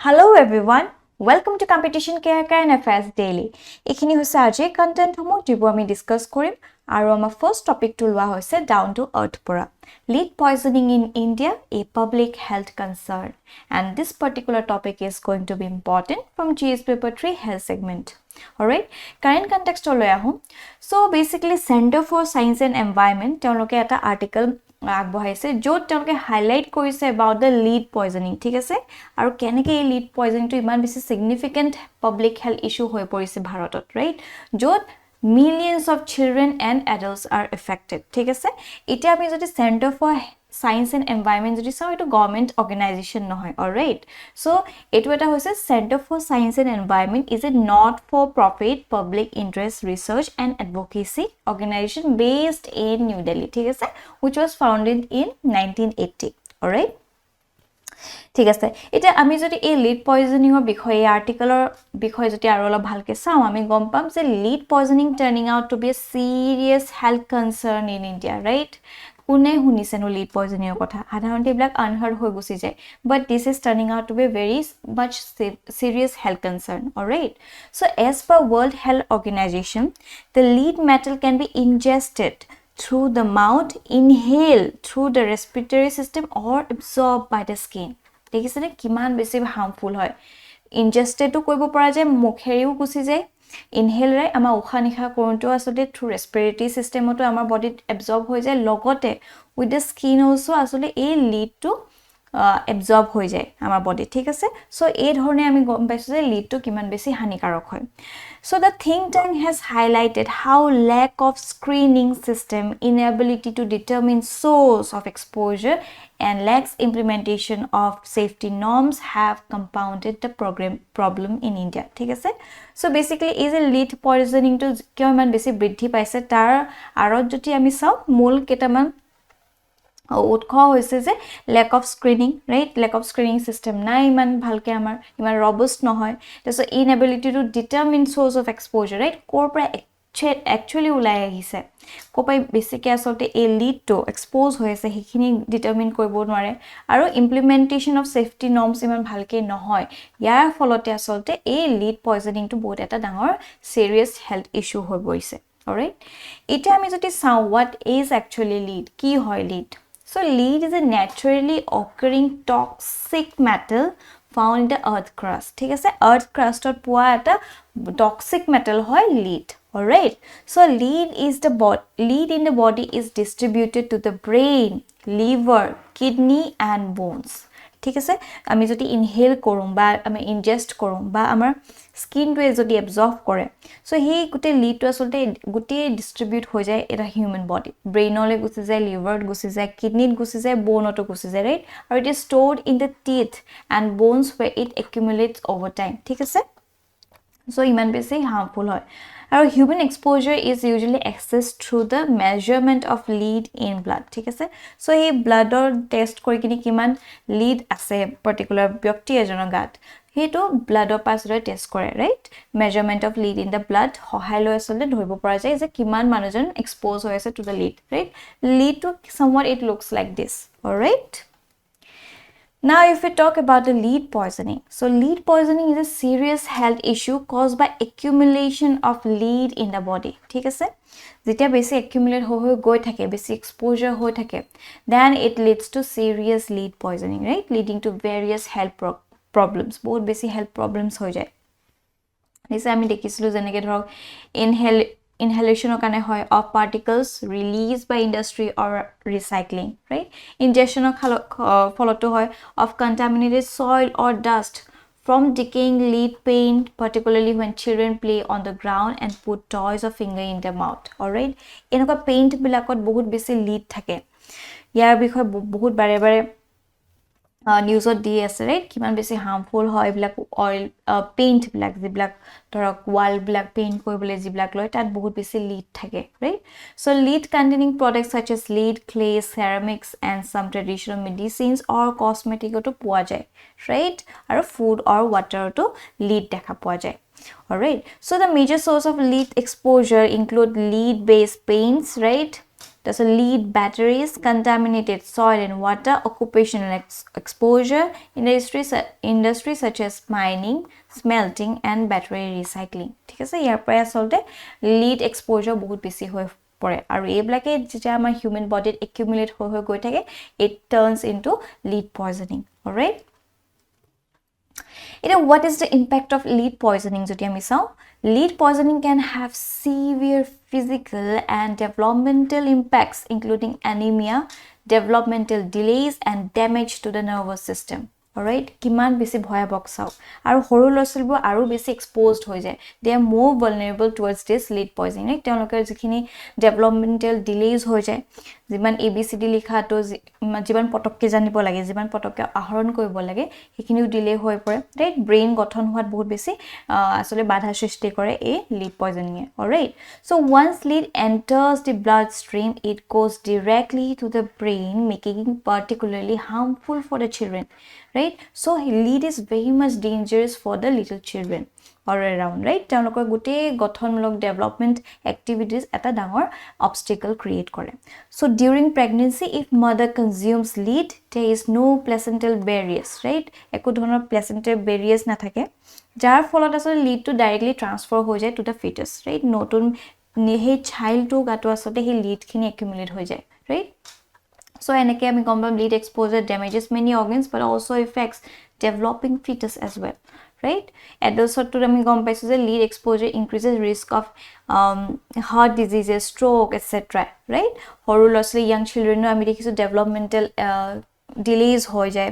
Hello everyone, welcome to Competition Care and Affairs Daily. Ekhini hoise aje content homo jibo ami discuss korim aru ama first topic to lua hoise down to earth pora. Lead poisoning in India, a public health concern. And this particular topic is going to be important from GS paper 3 health segment. Alright, current context loi ahum. So basically Center for Science and Environment তেওঁলোকে এটা article আগবঢ়াইছে য'ত তেওঁলোকে highlight কৰিছে about the lead poisoning ঠিক আছে আৰু কেনেকৈ এই lead poisoning টো ইমান বেছি significant public health issue হৈ পৰিছে ভাৰতত right য'ত millions of children and adults are affected ঠিক আছে এতিয়া আমি যদি Center for Science and Environment যদি চাও এটো গভৰ্নমেন্ট অৰ্গানাইজেচন নহয় alright so এটো এটা হৈছে Center for Science and Environment is a not for profit public interest research and advocacy organization based in New Delhi ঠিক আছে which was founded in 1980 alright ঠিক আছে এটা আমি যদি এই লিড পয়জনিং এর বিষয়ে আৰ্টিকেলৰ বিষয়ে যদি আৰু অলপ ভালকে চাও আমি গম পাম যে lead poisoning turning out to be a serious health concern in India right কোনে শুনিছে নো লিড পয়জনিং এর কথা সাধাৰণতে ব্ল্যাক আনহাৰ্ড হৈ গুছি যায় but this is turning out to be a very much serious health concern alright so as per World Health Organization the lead metal can be ingested through the mouth inhaled through the respiratory system or absorbed by the skin দেখিছেনে কিমান বেছি harmful হয় ingested তো কৰিব পৰা যায় মুখেৰিও গুছি যায় ইনহেল ৰাই আমাৰ উশাহ নিশাহ কৰোঁতে আসলে থ্ৰু ৰেসপিৰেটৰি সিস্টেমটো আমাৰ বডিত এবজৰ্ব হৈ যায় লগতে উইথ দ্য স্কিন অলসো আসলে এই লিড টু এবজৰ্ব হৈ যায় আমাৰ বডি ঠিক আছে সো এই ধৰণে আমি গম পাইছো যে লিড টু কিমান বেছি হানিকাৰক হয় So the think tank has highlighted how lack of screening system, inability to determine source of exposure and lax implementation of safety norms have compounded the problem in India. ঠিক আছে? So basically is a lead poisoning to কিয় ইমান বেছি বৃদ্ধি পাইছে তাৰ আৰত যদি আমি চাও মূল কেটামান উৎস হৈছে যে lack of screening right lack of screening system নাই ইমান ভালকে আমাৰ ইমান robust নহয় so inability to determine source of exposure right কৰ পৰা actually উলাই আহিছে কোপাই বেছিকে আসলতে এই লিড টু এক্সপোজ হৈছে হেখিনি ডিটারমিন কৰিব নোৱাৰে আৰু ইমপ্লিমেন্টেশন অফ সেফটি নৰ্মস ইমান ভালকে নহয় ইয়াৰ ফলতে আসলতে এই লিড পয়জনিং টু বহুত এটা ডাঙৰ সিৰিয়াস হেলথ ইস্যু হৈ পৰিছে alright এটা আমি যদি চাও what is actually lead কি হয় lead So lead is a naturally occurring toxic metal found in the earth crust. ঠিক আছে earth crust ত পোৱা এটা toxic metal হয় lead. Alright. So lead in the body is distributed to the brain, liver, kidney and bones. ঠিক আছে আমি যদি inhale কৰোঁ বা আমি ইনজেস্ট কৰোঁ বা আমাৰ স্কিনটোৱে যদি এবজৰ্ব কৰে সো হে গুটে লিড টু আসলতে গুটে ডিস্ট্ৰিবিউট হৈ যায় এটা হিউম্যান বডি ব্ৰেইনলে গুছি যায় লিভাৰত গুছি যায় কিডনিত গুছি যায় বোনতো গুছি যায় ৰাইট আৰু it is stored in the teeth and bones where it accumulates over time ঠিক আছে সো ইমান বেছি হার্মফুল হয় আৰু human exposure is usually accessed through the measurement of lead in blood ঠিক আছে সো এই ব্লাডৰ টেষ্ট কৰি কিনি কিমান lead আছে পাৰ্টিকুলাৰ ব্যক্তি এজনৰ গাত হেটো ব্লাডৰ পাছৰে টেষ্ট কৰে right measurement of lead in the blood সহায় লৈ আসলে ধৰিব পৰা যায় যে কিমান মানুহজন এক্সপোজ হৈ আছে two the lead right lead to somewhat it looks like this all right Now, if we talk about the lead poisoning, so lead poisoning is a serious health issue caused by accumulation of lead in the body. ঠিক আছে যেতিয়া বেছি accumulate হৈ গৈ থাকে বেছি exposure হৈ থাকে then it leads to serious lead poisoning right leading to various health problems বহুত বেছি health problems হৈ যায় নিছে আমি দেখিছিলো যেনেকৈ ধৰক inhalation কাৰণে হয় of particles released by industry or recycling right ingestion ফলতো হয় of contaminated soil or dust from decaying lead paint particularly when children play on the ground and put toys or finger in their mouth all right এনেকুৱা paint বিলাকত বহুত বেছি lead থাকে ইয়াৰ বিষয়ে বহুত বাৰে বাৰে নিউজত দি আছে ৰাইট কিমান বেছি হাৰ্মফুল হয় ব্ল্যাক অয়েল পেইন্ট ব্ল্যাক যি ব্ল্যাক ধৰক ওয়াল ব্ল্যাক পেইন্ট কৰিবলৈ যি ব্ল্যাক লয় তাত বহুত বেছি লিড থাকে right so lead containing products such as lead clay ceramics and some traditional medicines or cosmetics তো পোৱা যায় ৰাইট আৰু ফুড or water তো লিড দেখা পোৱা যায় all right so the major source of lead exposure include lead based paints right That's a lead batteries, contaminated soil and water, occupational exposure, industry such as mining, smelting and battery recycling. ঠিক আছে ইয়াৰ পৰা আসলতে lead exposure বহুত বেছি হৈ পৰে আৰু এইবিলাকে যেতিয়া আমাৰ human body accumulate হৈ গৈ থাকে it turns into lead poisoning. All right. What is the impact of lead poisoning? Lead poisoning can have severe physical and developmental impacts, including anemia, developmental delays, and damage to the nervous system. Alright, kiman besi bhoyabok sao aru horu losilbo aru besi exposed hoy jay. They are more vulnerable towards this lead poisoning. Right, telokar jikhini developmental delays hoy jay, jiman ABCD likha to jiban potokke janibo lage, jiban potokke ahoron koribo lage, hekhiniu delay hoy pore. Right, brain gothon hoat bahut besi asole badha srishti kore a lead poisoning. Alright, so once lead enters the bloodstream, it goes directly to the brain, making it particularly harmful for the children. Right, so lead is very much dangerous for the little children all around. Right, telokor gote gothonmulok development activities eta dangor obstacle create kore. So during pregnancy, if mother consumes lead, there is no placental barriers. Right, eko dhonor placental barriers na thake jar folot asole lead to directly transfer ho jay to the fetus. Right, notun he child to gato asole he lead khini accumulate ho jay. Right, so enake ami compound lead exposure damages many organs but also affects developing fetus as well. Right, adults to ami gom paisu je lead exposure increases risk of heart diseases, stroke, etc. Right, horu losly young children no ami dekhisu developmental delays hoy jay.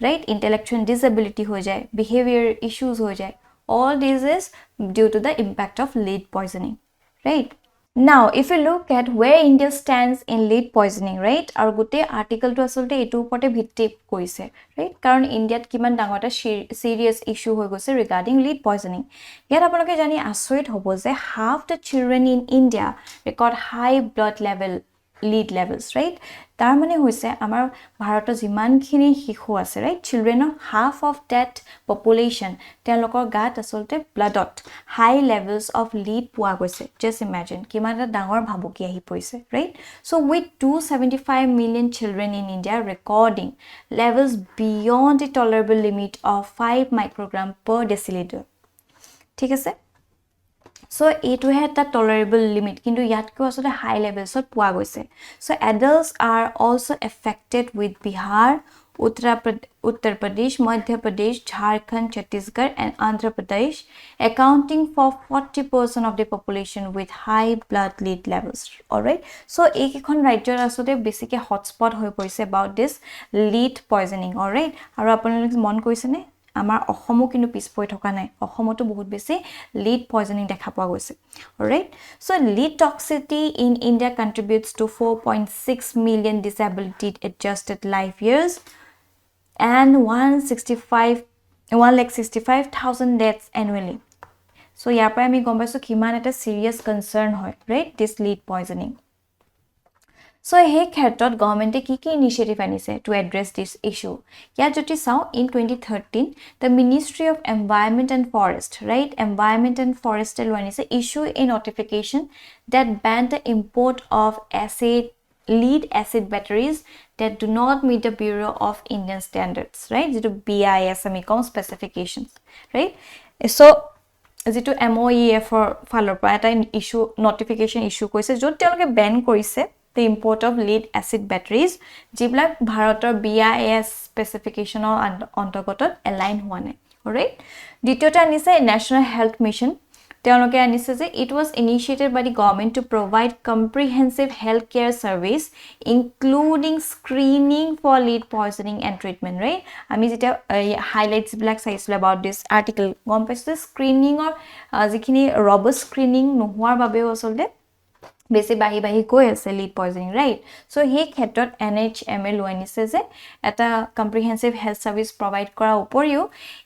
Right, intellectual disability hoy jay, behavior issues hoy jay. All this is due to the impact of lead poisoning. Right. Now, if you look at where India stands in lead poisoning, right, our gote article to asolte etu upote bhitti korise, right, karon India kiman dangor eta serious issue hoi goise regarding lead poisoning. Yet apoloke jani asoit hobo je half the children in India record high blood lead levels. Right, tar mane hoise amar bharato jiman khini hikhu ase, right, children of half of that population telokor gat asolte bloodot high levels of lead pua goise. Just imagine kiman ta dangor bhabuki ahi poise. Right, so with 275 million children in India recording levels beyond the tolerable limit of 5 microgram per deciliter. ঠিক আছে, so etu he ta tolerable limit kintu yat ko asole high levels ot pua goise. So adults are also affected with Bihar, Uttar Pradesh, Madhya Pradesh, Jharkhand, Chhattisgarh and Andhra Pradesh, accounting for 40% of the population with high blood lead levels. All right, so ekhon rajyor asole basically hotspot hoi porise about this lead poisoning. All right, aru apunalok mon koise ne আমাৰ অসমো কিন্তু পিছপৰি থকা নাই, অসমতো বহুত বেছি lead poisoning দেখা পোৱা গৈছে. Alright, so lead toxicity in India contributes to 4.6 million disability adjusted life years and 165,000 deaths annually. So ইয়াৰ পৰা আমি গম পাইছো কিমান এটা serious concern হয়, right, this lead poisoning. So he khetot government ki initiative anise to address this issue. Ya joti sao in 2013 the Ministry of Environment and Forest, right, Environment and Forest anise issue a notification that banned the import of lead acid batteries that do not meet the Bureau of Indian Standards, right, the BIS specifications. Right, so যেটো MOEF ফালৰ পৰা এটা issue notification issue কৰিছে য'ত তেওঁলোকে ban কৰিছে the import of lead acid batteries jiblak bharator BIS specification অন্তৰ্গত align হোৱা নাই. Alright, দ্বিতীয়টা আনিছে National Health Mission. তেওঁলোকে আনিছে যে it was initiated by the government to provide comprehensive healthcare service including screening for lead poisoning and treatment. Right, আমি যেটা highlights বিলাক চাইছিল about this article গম পাইছো screening or যিখিনি robust screening নোহোৱাৰ বাবে আসলে বেছি বাহি কৈ আছে lead poisoning. Right, so he khetot NHML loinise je eta comprehensive health service provide kora uporiu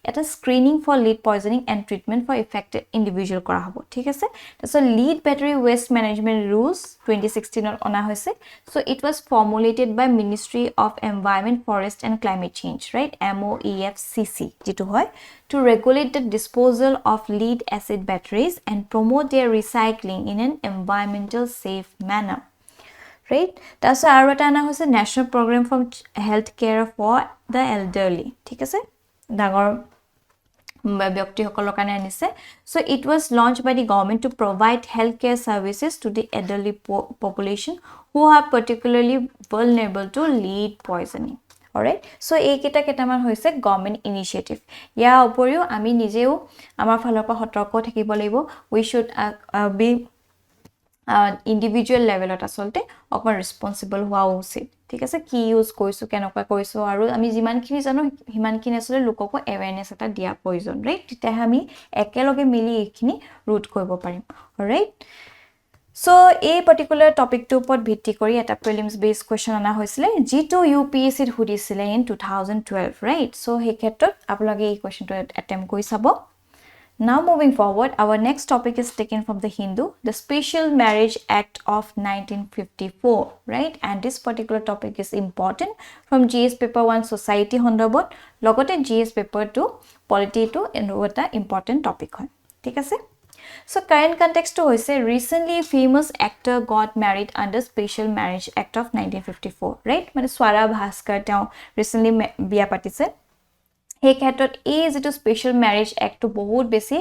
eta screening for lead poisoning and treatment for affected individual kora hobo. Thik ase, so lead battery waste management rules 2016 or ona hoise. So it was formulated by Ministry of Environment, Forest and Climate Change, right, MOEFCC jitu hoy, to regulate the disposal of lead acid batteries and promote their recycling in an environmental safe manner. right? That's আৰু এটা আনা হৈছে National Program for Health Care for the Elderly, ঠিক আছে? ডাঙৰ ব্যক্তিসকলৰ কাৰণে আনিছে so it was launched by the government to provide healthcare services to the elderly population who are particularly vulnerable to lead poisoning. Alright, so এইকেইটা কেইটামান হৈছে government initiative ইয়াৰ উপৰিও আমি নিজেও আমাৰ ফালৰ পৰা সতৰ্ক থাকিব লাগিব we should be individual levelত আসলতে অকমান ৰেসপন্সিবল হোৱা উচিত ঠিক আছে কি ইউজ কৰিছো কেনেকুৱা কৰিছো আৰু আমি যিমানখিনি জানো হিমানখিনি আসলে লোককো এৱেৰনেছ এটা দিয়া প্ৰয়োজন ৰাইট তেতিয়া আমি একেলগে মিলি এইখিনি ৰুট কৰিব পাৰিম alright So, a particular topic to উপৰত ভিত্তি কৰি এটা prelims based question আনা হৈছিলে G2 UPSC ত সুধিছিলে in 2012 right so সেই ক্ষেত্ৰত আপোনালোকে এই questionটো attempt কৰি চাব Now moving forward our next topic is taken from the Hindu the Special Marriage Act of 1954 right and this particular topic is important from GS paper 1 society সন্দৰ্ভত লগতে GS paper 2 polity to এটা important topic হয় ঠিক আছে So current context to hoise recently famous actor got married under Special Marriage Act of 1954 right মানে Swara Bhaskar তেওঁ recently বিয়া পাতিছে এই ক্ষেত্ৰত এই যেটো Special Marriage Act to বহুত বেছি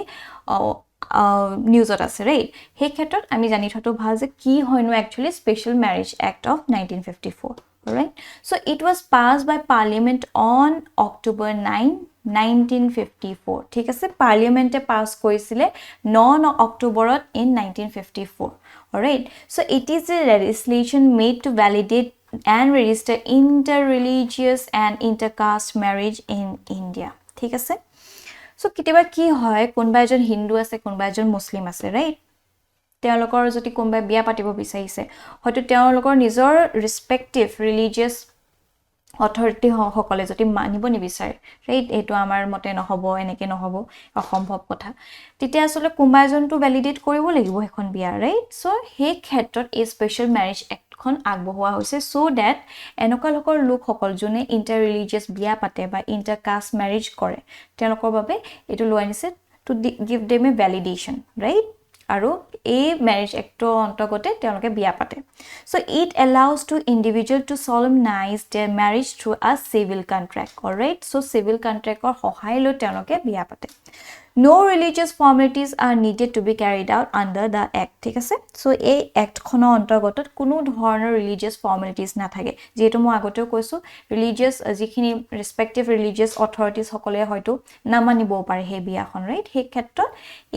নিউজত আছে ৰাইট এই ক্ষেত্ৰত আমি জানি থটো ভাল যে কি হয়নো actually Special Marriage Act of 1954 alright so it was passed by parliament on October 9 1954 ঠিক আছে পাৰ্লিয়ামেন্টে পাস কৰিছিলে 9 অক্টোবৰত in 1954 alright so it is a legislation made to validate and register interreligious and intercaste marriage in India ঠিক আছে so কিতেবা কি হয় কোনবা এজন হিন্দু আছে কোনবা এজন মুসলিম আছে ৰাইট তেওঁলোকৰ যদি কোনবা বিয়া পাতিব বিচাৰিছে হয়তো তেওঁলোকৰ নিজৰ ৰেসপেক্টিভ ৰিলিজিয়াস অথৰিটি সকলে যদি মানিব নিবিচাৰে ৰাইট এটো আমাৰ মতে নহব এনেকে নহব অসম্ভৱ কথা তেতিয়া আসলে কোনবা এজনটো ভ্যালিডেট কৰিব লাগিব এখন বিয়া ৰাইট সো হে ক্ষেত্ৰত এই স্পেশাল ম্যাৰেজ এক্ট খন আগবঢ়োৱা হৈছে সো দ্যাট এনেকুৱা লোক সকল যোনে ইন্টাৰ ৰিলিজিয়াস বিয়া পাতে বা ইন্টাৰ কাষ্ট ম্যাৰেজ কৰে তেওঁলোকৰ বাবে এটো লোৱা নিছে to give them A validation right আৰু এই ম্যাৰেজ এক্টৰ অন্তৰ্গতে তেওঁলোকে বিয়া পাতে so it allows to individual to solemnize their marriage through a civil contract all right so civil contract or সহায় লৈ তেওঁলোকে বিয়া পাতে no religious formalities are needed to be carried out under the act ঠিক আছে so এই act খনৰ অন্তৰ্গত কোনো ধৰণৰ religious formalities নাথাকে যেটো মই আগতেও কৈছো religious যিখিনি respective religious authorities সকলে হয়তো নামানিব পাৰে হে বিয়াখন ৰাইট হে ক্ষেত্ৰত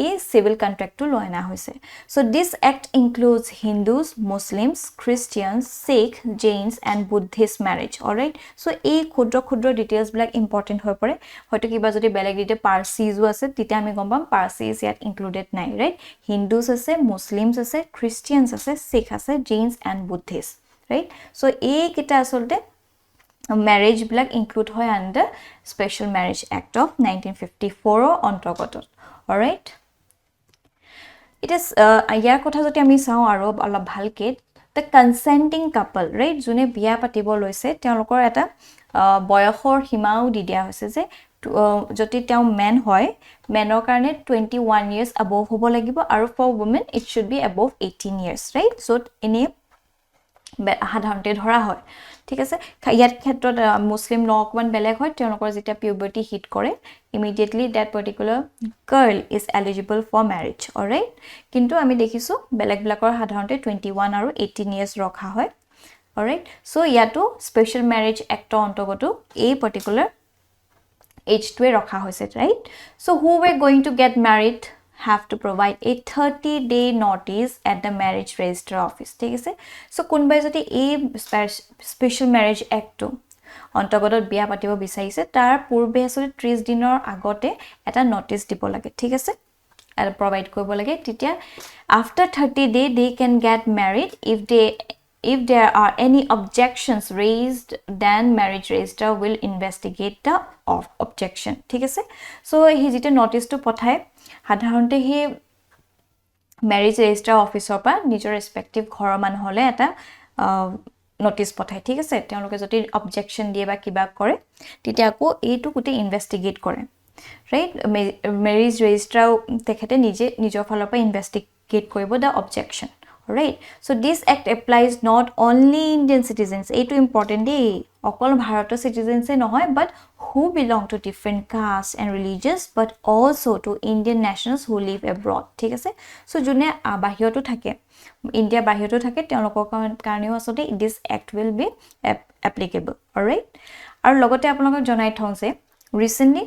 এই civil contract টো লৈ আনা হৈছে so this act includes Hindus Muslims Christians Sikh Jains and Buddhist marriage all right so এই ক্ষুদ্ৰ details বিলাক important হৈ পৰে হয়তো কিবা যদি বেলেগ দিতে পাৰ্সিজো আছে তেতিয়া আমি গম পাম পাৰ্সিজ ইয়াত ইনক্লুডেড নাই ৰাইট হিন্দুস আছে মুসলিমস আছে খ্ৰীষ্টিয়ানস আছে শিখ আছে জেইনস এন্ড বুদ্ধিষ্ট ৰাইট সো এই কিটা আসলতে ম্যাৰেজ ব্লাক ইনক্লুড হয় আন্ডাৰ স্পেশাল ম্যাৰেজ এক্ট অফ 1954 অন্তৰ্গত অলৰাইট ইট ইজ ইয়াৰ কথা যদি আমি চাও আৰু অলপ ভালকে the consenting couple right জুনে বিয়া পাতিব লৈছে তেওঁলোকৰ এটা বয়সৰ সীমাও দি দিয়া হৈছে যে যদি তেওঁ মেন হয় মেনৰ কাৰণে 21 years above হ'ব লাগিব আৰু for women it should be above 18 years right so এনে সাধাৰণতে ধৰা হয় ঠিক আছে ইয়াৰ ক্ষেত্ৰত মুসলিম ল অকমান বেলেগ হয় তেওঁলোকৰ যেতিয়া পিউবাৰ্টি হিট কৰে immediately that particular girl is eligible for marriage alright কিন্তু আমি দেখিছো বেলেগ ব্লাকৰ সাধাৰণতে 21 আৰু 18 years ৰখা হয় alright so ইয়াটো স্পেশাল ম্যাৰেজ এক্ট অন্তৰ্গত এই particular age to ৰখা হৈছে right so who were going to get married have to provide a 30-day notice at the marriage register office ঠিক আছে so কোনবাই যদি এই স্পেশাল ম্যাৰেজ এক্ট অন্তৰ্গত বিয়া পাতিব বিচাৰিছে তাৰ পূৰ্বে আসলে 30 দিনৰ আগতে এটা নোটিস দিব লাগে ঠিক আছে আৰু প্ৰভাইড কৰিব লাগে তেতিয়া after 30 days they can get married if there are any objections raised then marriage register will investigate the objection ঠিক আছে so হি যেতে নোটিস to পঠায় সাধাৰণতে হি marriage register officer পা নিজৰ ৰেসপেক্টিভ ঘৰৰ মানুহলে এটা নোটিস পঠায় ঠিক আছে তেওঁলোকে যদি অবজেকশন দিয়ে বা কিবা কৰে তেতিয়া আকৌ এইটো কুতে ইনভেষ্টিগেট কৰে ৰাইট মেৰিজ ৰেজিষ্ট্ৰাৰ তেখেতে নিজৰ ফালৰ পৰা ইনভেষ্টিগেট কৰিব দা objection Right? So this act applies not only Indian citizens, এইটো important দেই, অকল ভাৰতৰ citizens নহয়, but who belong to different castes and religions, but also to Indian nationals who live abroad. ঠিক আছে? So যোনে বাহিৰতো থাকে, ইণ্ডিয়া বাহিৰতো থাকে, তেওঁলোকৰ কাৰণেও আচলতে this act will be applicable. Alright? আৰু লগতে আপোনালোকক জনাই থওঁ যে recently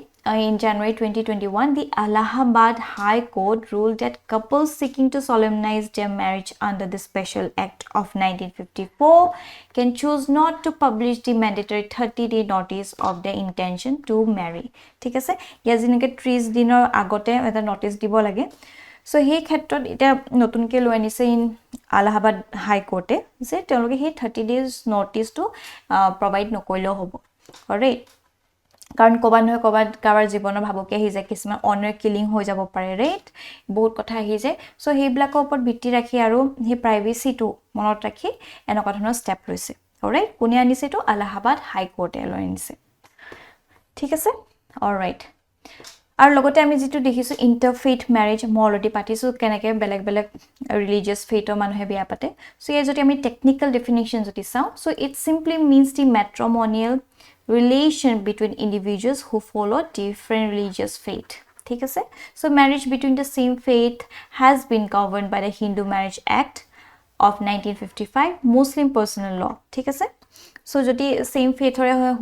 in January 2021, the Allahabad High Court ruled that couples seeking to solemnize their marriage under the Special Act of 1954 can choose not to publish the mandatory 30-day notice of their intention to marry. ঠিক আছে? ইয়াৰ যেনেকৈ 30 দিনৰ আগতে এটা notice দিব লাগে। So সেই ক্ষেত্ৰত এটা নতুনকৈ লৈ আনিছে ইন আলাহাবাদ হাই কোৰ্টে যে তেওঁলোকে সেই 30 days নোটিচটো প্ৰভাইড নকৰিলেও হ'ব। অলৰাইট? কাৰণ ক'বাত নহয় ক'বাত কাৰোবাৰ জীৱনৰ ভাবুকি আহি যায়, কিছুমান অনাৰ কিলিং হৈ যাব পাৰে, ৰাইট? বহুত কথা আহি যায়। চ' সেইবিলাকৰ ওপৰত ভিত্তি ৰাখি আৰু সেই প্ৰাইভেচিটো মনত ৰাখি এনেকুৱা ধৰণৰ ষ্টেপ লৈছে। অলৰাইট? কোনে আনিছে এইটো? আলাহাবাদ হাই কোৰ্টে লৈ আনিছে। ঠিক আছে? অলৰাইট। আৰু লগতে আমি যেটো দেখিছো ইন্টাৰফেইথ ম্যাৰেজ, মই অলৰেডি পাতিছো কেনেকৈ বেলেগ বেলেগ ৰিলিজিয়াছ ফেইটৰ মানুহে বিয়া পাতে। সো এই যদি আমি টেকনিক্যাল ডেফিনিশন যদি চাওঁ, so it simply means the matrimonial relation between individuals who follow different religious faith. ঠিক আছে? So marriage between the same faith has been governed by the Hindu Marriage Act of 1955, Muslim personal law. ঠিক আছে? So যদি same faith হৰে হয়,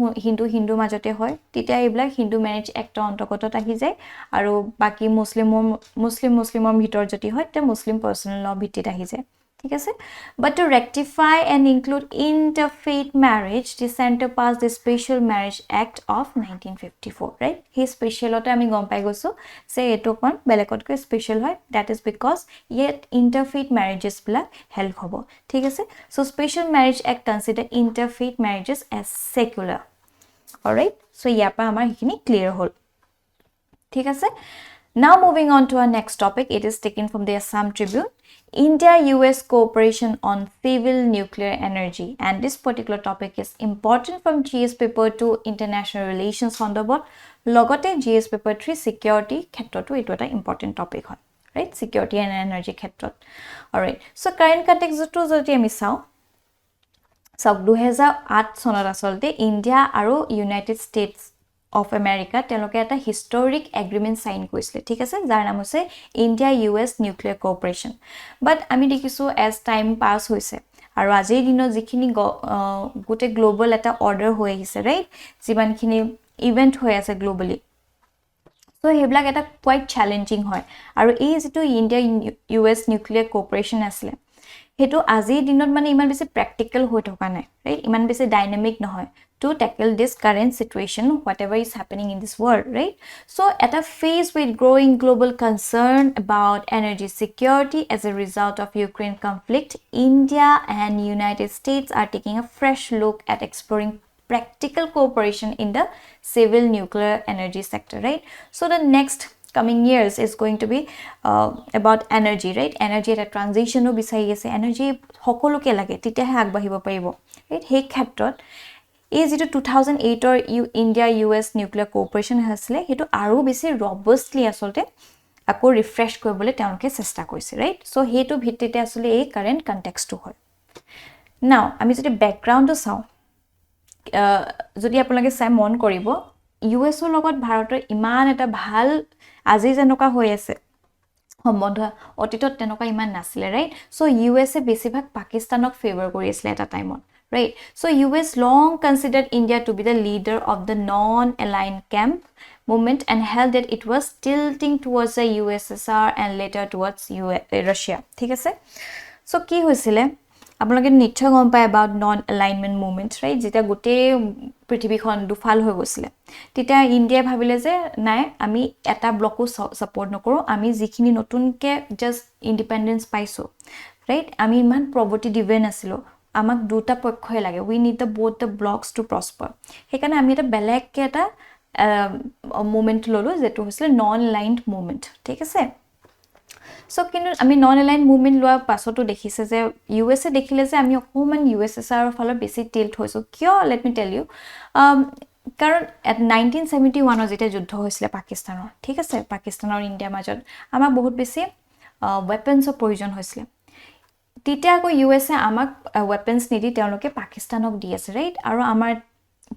হিন্দু মাজতে হয়, তেতিয়া এইবিলাক হিন্দু ম্যাৰেজ এক্টৰ অন্তৰ্গতত আহি যায়, আৰু বাকি মুছলিমৰ ভিতৰ যদি হয় তে মুছলিম পাৰ্সোনাল ল ভিত্তিত আহি যায়। ঠিক আছে? But to rectify and include interfaith marriage, the center passed the Special Marriage Act of 1954, right? He special ote ami gom pai goisu se eto kon belekotke special hoy, that is because yet interfaith marriages bla help hobo. ঠিক আছে? So Special Marriage Act consider interfaith marriages as secular. All right? So yapa amar hikini clear hol. ঠিক আছে? Now moving on to our next topic, it is taken from the Assam Tribune. India-US cooperation on civil nuclear energy, and this particular topic is important from GS paper 2 international relations sandarbot logote GS paper 3 security khetrotu etu eta important topic hoy, right? Security and energy khetrot. All right, so current context to jodi ami sao 2008 sonot asolte India aru United States of America teloke eta historic agreement sign koisle, ঠিক আছে, যাৰ নাম হৈছে India US Nuclear Cooperation. But আমি দেখিছো as time pass হৈছে আৰু আজিৰ দিনত যিখিনি গোটে গ্লোবাল এটা অৰ্ডাৰ হৈ আহিছে, ৰাইট? যিমানখিনি ইভেন্ট হৈ আছে গ্লোবালি, সো হেবিলাক এটা কোৱাইট চ্যালেঞ্জিং হয়। আৰু এই যেটো ইন্ডিয়া US Nuclear Cooperation আসলে হেতু আজিৰ দিনত মানে ইমান বেছি প্ৰ্যাকটিক্যাল হৈ থকা নাই, ৰাইট? ইমান বেছি ডাইনামিক নহয় to tackle this current situation, whatever is happening in this world, right? So at a phase with growing global concern about energy security as a result of Ukraine conflict, India and United States are taking a fresh look at exploring practical cooperation in the civil nuclear energy sector, right? So the next coming years is going to be about energy, right? Energy at a transition no bisai ase, energy hokoloke lage tite ha agbahibo paribo, right? He khetrot এই যেটো 2008 or India US Nuclear Cooperation hasle hetu aru besi robustly aslte আকৌ ৰিফ্ৰেশ কৰিবলৈ তেওঁলোকে চেষ্টা কৰিছে, right? So হেতু ভিত্তিতে আসলে এই কাৰেন্ট কনটেক্সটটো হয়। নাও আমি যদি ব্যাকগ্ৰাউণ্ডটো চাও, যদি আপোনালোকে চাই মন কৰিব, US ৰ লগত ভাৰতৰ ইমান এটা ভাল আজি যেনেকুৱা হৈ আছে সম্বন্ধ অতীতত তেনেকুৱা ইমান নাছিলে, ৰাইট? সো US বেছিভাগ পাকিস্তানক ফেভাৰ কৰি আছিল এটা টাইমত, right? So US long considered India to be the leader of the non-aligned camp movement and held that it was tilting towards the USSR and later towards Russia. ঠিক আছে? So কি হৈছিলে আপোনালোকে নিশ্চয় গম পায় about non-alignment movement, right? যেটা গোটে পৃথিৱীখন দুফাল হৈ গৈছিলে, তেতিয়া ইণ্ডিয়া ভাবিলে যে নাই আমি এটা ব্লকো সাপোৰ্ট নকৰো, আমি যিখিনি নতুনকে জাস্ট ইন্ডিপেন্ডেন্স পাইছো, ৰাইট? আমি ইমান প্ৰভাৰ্টি ডিভেন আছিলো, আমাক দুটা পক্ষই লাগে, we need the both the blocks to prosper. হেকাৰণে আমি এটা বেলেগকে এটা মুভমেন্ট ললো যেটো হৈছিল নন এলাইনড মুভমেন্ট, ঠিক আছে? সো কিন্তু আমি নন এলাইনড মুভমেন্ট লোৱাৰ পাছতো দেখিছে যে USA দেখিলে যে আমি অকমান USSR ৰ ফালৰ বেছি টিল্ট হৈছো। কিয়? Let me tell you. কাৰণ 1971 যেতিয়া যুদ্ধ হৈছিলে পাকিস্তানৰ, ঠিক আছে, পাকিস্তানৰ ইণ্ডিয়াৰ মাজত আমাক বহুত বেছি ওয়েপনছৰ প্ৰয়োজন হৈছিলে। তেতিয়া আকৌ ইউএসএ আমাক weapons নিদি তেওঁলোকে পাকিস্তানক দি আছে ৰাইট আৰু আমাৰ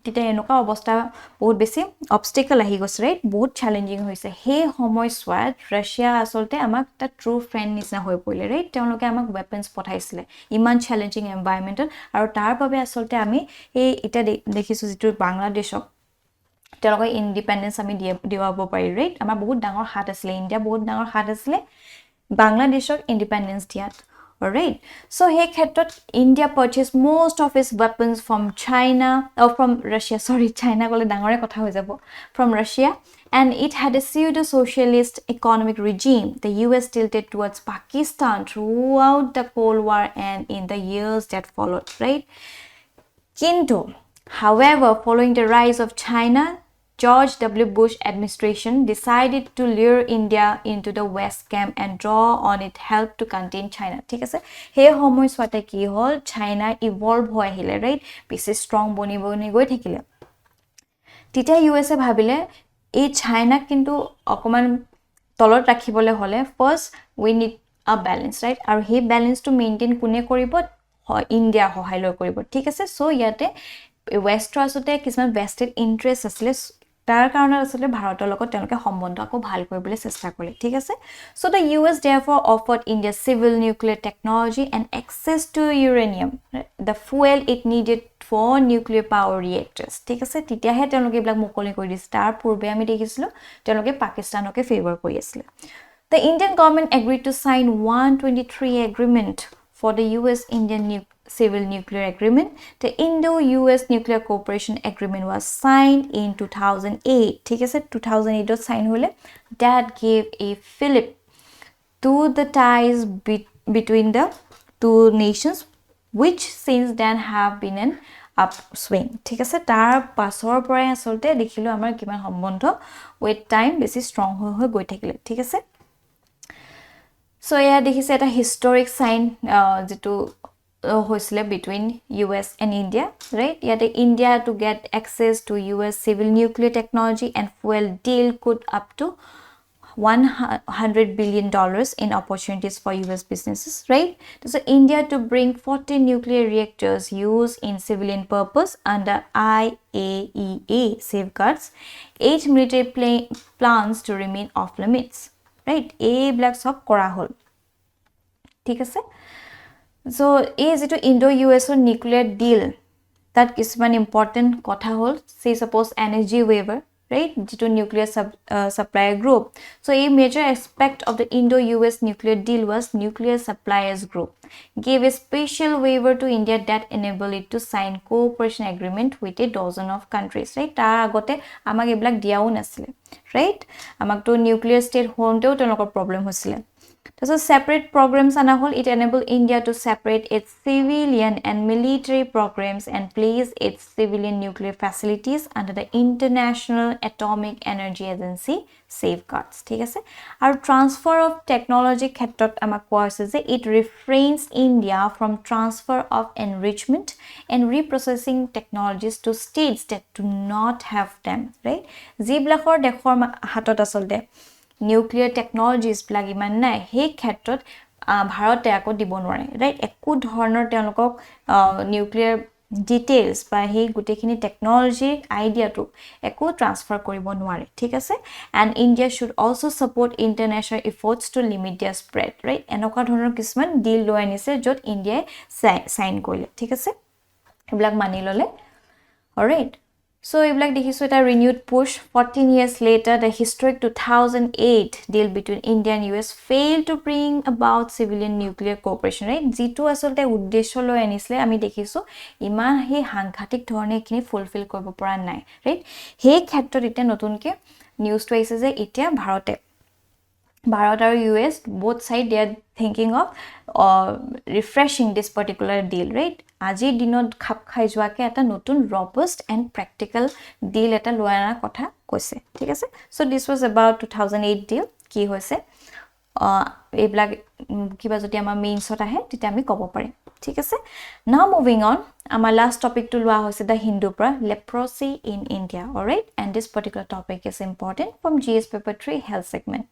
তেতিয়া এনেকুৱা অৱস্থা বহুত বেছি obstacle আহি গৈছে ৰাইট বহুত চ্যালেঞ্জিং হৈছে সেই সময়ছোৱাত ৰাছিয়া আসলতে আমাক এটা ট্ৰু ফ্ৰেন্ড নিচিনা হৈ পৰিলে ৰাইট তেওঁলোকে আমাক weapons পঠাইছিলে ইমান চ্যালেঞ্জিং এনভায়ৰনমেন্টত আৰু তাৰ বাবে আসলতে আমি এই এটা দেখিছো যেটো বাংলাদেশক তেওঁলোকৰ ইন্ডিপেন্ডেন্স আমি দিৱাব পাৰি ৰাইট আমাৰ বহুত ডাঙৰ হাত আছিল ইন্ডিয়া বহুত ডাঙৰ হাত আছিল বাংলাদেশক ইন্ডিপেন্ডেন্স দিয়াত alright so he khetrot India purchased most of its weapons from China or from Russia sorry China kole dangore kotha hoy jabo from Russia and it had a pseudo socialist economic regime the US tilted towards Pakistan throughout the Cold War and in the years that followed right kinto however following the rise of China George W. Bush administration decided to lure India into the West camp and draw on its help to contain China. ঠিক আছে হে সময় সতে কি হল China evolve হৈ আহিলে right বেছি strong বনি গৈ থাকিলে তেতিয়া USA ভাবিলে এই China কিন্তু অকমান তলত ৰাখিবলে হলে first we need a balance right আৰু হে balance to maintain কোনে কৰিব ইন্ডিয়া সহায় লৈ কৰিব ঠিক আছে সো ইয়াতে ওয়েষ্টৰ আসতে কিছুমান vested interest আছিল তাৰ কাৰণে আসলে ভাৰতৰ লগত তেওঁলোকে সম্বন্ধ আকৌ ভাল কৰিবলৈ চেষ্টা কৰিলে ঠিক আছে so the US therefore offered India civil nuclear technology and access to uranium the fuel it needed for nuclear power reactors ঠিক আছে তেতিয়াহে তেওঁলোকে ব্লাক মুকলি কৰি দিছিল তাৰ পূৰ্বে আমি দেখিছিলো তেওঁলোকে পাকিস্তানকে ফেভাৰ কৰি আছিল the Indian government agreed to sign 123 agreement for the US-Indian civil nuclear agreement. The Indo-US Nuclear Cooperation Agreement was signed in 2008. ठीक है 2008 ot sign hole that gave a fillip to the ties between the two nations which since then have been an upswing. ঠিক আছে তাৰ পাছৰ পৰাই আসলতে দেখিলো আমাৰ কিমান সম্বন্ধ with time বেছি strong হৈ গৈ থাকিলে ঠিক আছে So yeah, this is a historic sign between US and India, right? Yeah, the India to get access to US civil nuclear technology and fuel deal could up to $100 billion in opportunities for US businesses, right? So India to bring 40 nuclear reactors used in civilian purpose under IAEA safeguards, 8 military plants to remain off limits. Right a black sub kora hol ঠিক আছে so a যেটো Indo US nuclear deal that is one important কথা হল say suppose energy waiver right যেটো nuclear supplier group so a major aspect of the Indo US nuclear deal was nuclear suppliers group gave a special waiver to India that enabled it to sign cooperation agreement with a dozen of countries right tar agote amak eblak diaও nasile right amak to nuclear state honteo telokor problem hosile so separate programs ana hol it enabled India to separate its civilian and military programs and place its civilian nuclear facilities under the International Atomic Energy Agency safeguards ঠিক আছে আৰু transfer of technology ক্ষেত্ৰত আমাক কোৱা হৈছে যে it refrains India from transfer of enrichment and reprocessing technologies to states that do not have them right জিবিলাকৰ দেশৰ হাতত আসলতে nuclear technologies ব্লাগ ইমান নাই সেই ক্ষেত্ৰত ভাৰতে আকৌ দিব নোৱাৰে ৰাইট একো ধৰণৰ তেওঁলোকক নিউক্লিয়াৰ ডিটেইলছ বা সেই গুটেখিনি টেকনলজি আইডিয়াটো একো ট্ৰান্সফাৰ কৰিব নোৱাৰে ঠিক আছে and India should also support international efforts to limit their spread right এনেকুৱা ধৰণৰ কিছুমান ডিল লৈ আনিছে যত ইন্ডিয়াই সাইন কৰিলে ঠিক আছে এইবিলাক মানি ললে alright So, like this is a renewed push. 14 years later, the historic 2008 deal between India and US failed to bring about civilian nuclear cooperation, right? Zito asolte uddesho loi anisle ami dekhisu iman he hanghatik dhorone khini fulfill koribo pora nai, right? He khetrot ite notunke news to aise je etia Bharat and US both side they are thinking of refreshing this particular deal, right? Aji dinot khap khai joake eta notun robust and practical deal eta loana kotha koise thik ase so this was about 2008 deal ki hoise ei blag kiba joti ama main sot ahe tite ami kobo pare thik ase now moving on our last topic to loa hoise the Hindu pra leprosy in India all right and this particular topic is important from GS paper 3 health segment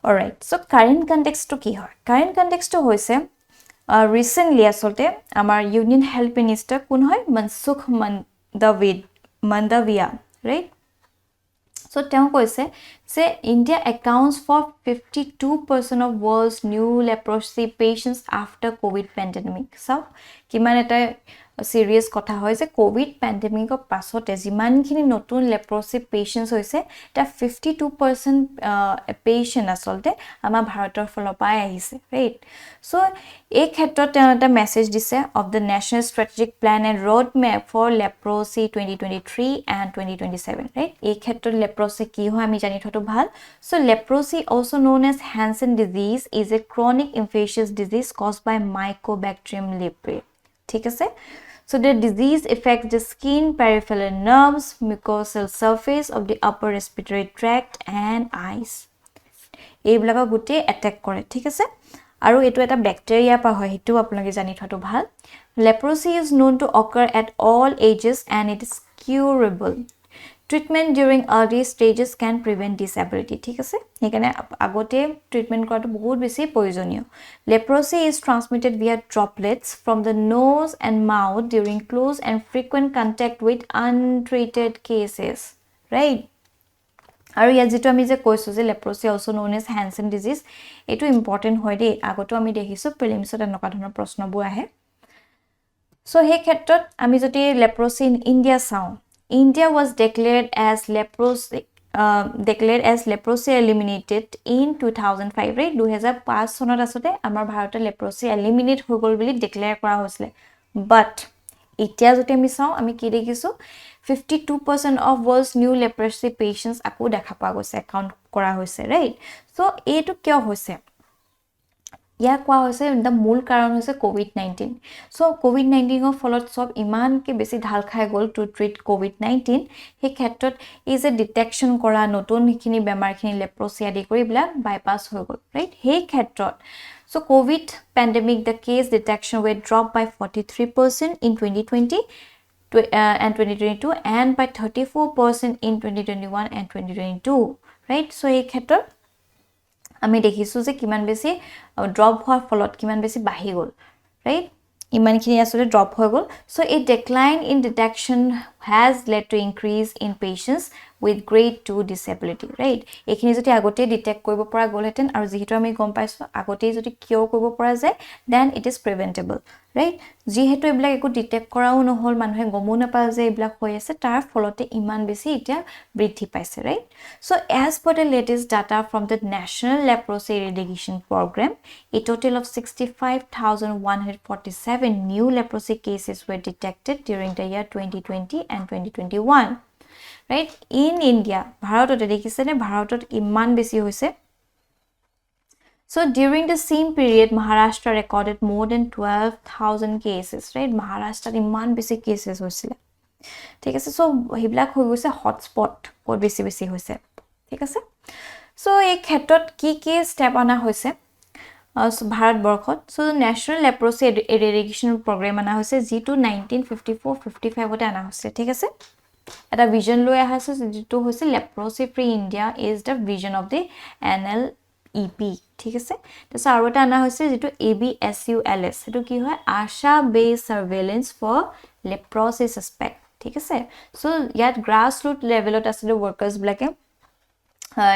Alright, so current context to ki hoy? Current context to hoise recently asolte amar Union Health Minister kun hoy Mansukh Mandavia, right? So তেওঁ কৈছে যে India accounts for 52% of world's new leprosy patients after COVID pandemic. So কিমান এটা serious কথা হয় যে Covid প্যান্ডেমিকৰ পাছতে যিমানখিনি নতুন লেপ্ৰসি পেশেন্টস হৈছে তা 52% পেশেন্ট আসলতে আমাৰ ভাৰতৰ ফলৰ পৰা আহিছে ৰাইট সো এই ক্ষেত্ৰত তেওঁ এটা মেছেজ দিছে of the national strategic plan and road map for leprosy 2023 and 2027 right এই ক্ষেত্ৰত লেপ্ৰসি কি হয় আমি জানি থটো ভাল so leprosy also known as Hansen disease is a chronic infectious disease caused by Mycobacterium leprae ঠিক আছে So the disease affects the skin, peripheral nerves, mucosal surface of the upper respiratory tract and eyes. এইবিলাকক গুটি attack কৰে ঠিক আছে আৰু এটো এটা ব্যাকটেৰিয়া পা হয় হেতু আপোনালোকে জানি থটো ভাল Leprosy is known to occur at all ages and it is curable. Treatment during early stages can prevent disability ঠিক আছে এখানে আগতে ট্রিটমেন্ট কৰাটো বহুত বেছি প্ৰয়োজনীয় Leprosy is transmitted via droplets from the nose and mouth during close and frequent contact with untreated cases right আৰু ইয়া যেটো আমি যে কৈছো যে Leprosy also known as Hansen disease এটো ইম্পৰ্টেন্ট হয় দে আগতো আমি দেখিছো প্ৰিলিমছত এনেকুৱা ধৰণৰ প্ৰশ্নবোৰ আহে সো হে ক্ষেত্ৰত আমি যদি Leprosy in India চাও India was declared as leprosy eliminated in 2005 right 2005 সনত আসতে আমাৰ ভাৰতৰ leprosy eliminate হৈ গল বুলি ডিক্লেয়াৰ কৰা হৈছিল but এতিয়া যদি আমি চাও আমি কি দেখিছো 52% of world's new leprosy patients আকো দেখা পা গৈছে একাউন্ট কৰা হৈছে right so এটো কিয় হৈছে ইয়া কোৱা হৈছে the মূল কাৰণ হৈছে COVID-19 so COVID-19 ৰ ফলত সব ইমান কে বেছি ঢাল খাই গল to treat COVID-19 হে ক্ষেত্ৰত is a detection কৰা নতুন খিনি বেমাৰখিনি leprosy আদি কৰি ব্লা বাইপাস হৈ গল right হে ক্ষেত্ৰত so COVID pandemic the case detection were dropped by 43% in 2020 and 2022 and by 34% in 2021 and 2022 right so এই ক্ষেত্ৰত আমি দেখিছো যে কিমান বেছি ড্ৰপ হোৱাৰ ফলত কিমান বেছি বাঢ়ি গল ৰাইট ইমানখিনি আসলে ড্ৰপ হৈ গল so a decline in detection has led to increase in patients with grade 2 disability right এখিনি যদি আগতে ডিটেক্ট কৰিব পৰা গলহেতেন আৰু যেহেতু আমি গম পাইছো আগতে যদি কিউৰ কৰিব পৰা যায় then it is preventable right যেহেতু এবলাক একো ডিটেক্ট কৰাও নহল মানুহে গমো নাপাল যে এবলাক হৈ আছে তাৰ ফলতে ইমান বেছি এটা বৃদ্ধি পাইছে right so as per the latest data from the National Leprosy Eradication Program a total of 65,147 new leprosy cases were detected during the year 2020 and 2021 right in India bharatot dekhise ne bharatot iman beshi hoise so during the same period Maharashtra recorded more than 12,000 cases right Maharashtra iman beshi cases hoisile ঠিক আছে so হিবলাক হৈ গৈছে hotspot বহুত বেছি হৈছে ঠিক আছে so এই ক্ষেত্ৰত কি স্টেপ আনা হৈছে ভাৰতবৰ্ষত so National Leprosy Eradication Program আনা হৈছে যেটো 1954-55 তে আনা হৈছে ঠিক আছে এটা vision লৈ আছে যেটো হৈছে Leprosy Free India is the vision of the NLEP ঠিক আছে তো আৰু এটা আনা হৈছে যেটো ABSULS এটো কি হয় Asha Based Surveillance for Leprosy Suspect ঠিক আছে সো ইয়াত grassroots levelত আছে workers black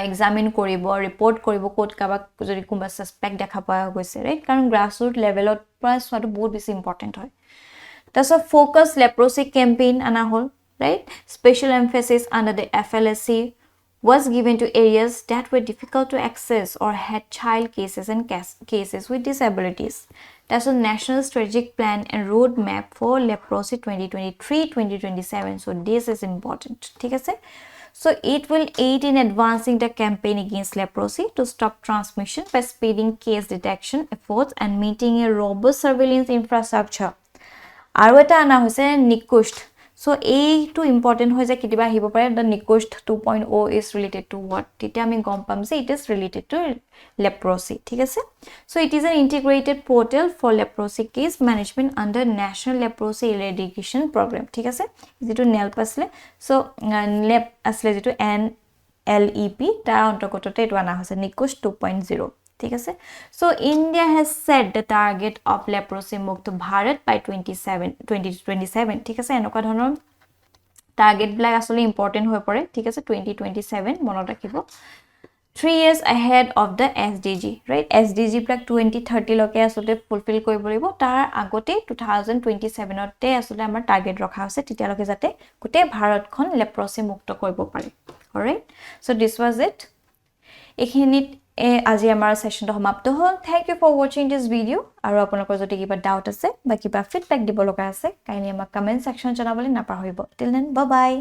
examine কৰিব report কৰিব কোড কাবা যদি কোনবা suspect দেখা পোৱা গৈছে ৰাইট কাৰণ grassroots levelত পৰা সটো বহুত বেছি ইম্পৰ্টেন্ট হয় তাসো focus leprosy campaign আনা হল right special emphasis under the FLSC was given to areas that were difficult to access or had child cases and cases with disabilities that's a national strategic plan and roadmap for leprosy 2023-2027 so this is important ঠিক আছে so it will aid in advancing the campaign against leprosy to stop transmission by speeding case detection efforts and maintaining a robust surveillance infrastructure আৰু এটা আনা হৈছে নিকুষ্ট so a to important hoy ja kitiba hibo pare the Nikust 2.0 is related to what tite ami gom pam se it is related to leprosy thik ase so it is an integrated portal for leprosy case management under National Leprosy Eradication Program thik ase jeto NELP asle so NELP asle jeto LEP তাৰ অন্তৰ্গততে এটো আনা হৈছে নিকুশ 2.0 ঠিক আছে so India has set the target of leprosy মুক্ত Bharat by 2027 ঠিক আছে এনেকুৱা ধৰণৰ টাৰ্গেট ব্ল্যাক আসলে ইম্পৰ্টেন্ট হৈ পৰে ঠিক আছে 2027 মনত ৰাখিব 3 years ahead of the SDG right SDG black 2030 লকে আসলে ফুলফিল কৰিব লাগিব তাৰ আগতে 2027 তে আসলে আমাৰ টাৰ্গেট ৰখা হৈছে তেতিয়ালৈকে যাতে গোটে ভাৰতখন লেপ্ৰসি মুক্ত কৰিব পাৰে alright so this was it এখিনিত আজি আমাৰ সেশনটো সমাপ্ত হ'ল thank you for watching this video আৰু আপোনালোকৰ যদি কিবা ডাউট আছে বা কিবা ফিডব্যাক দিব লগা আছে কাইন্ডলি আমাক কমেন্ট সেকশন জনাবলৈ নাপাহৰিব টিল দেন বাই বাই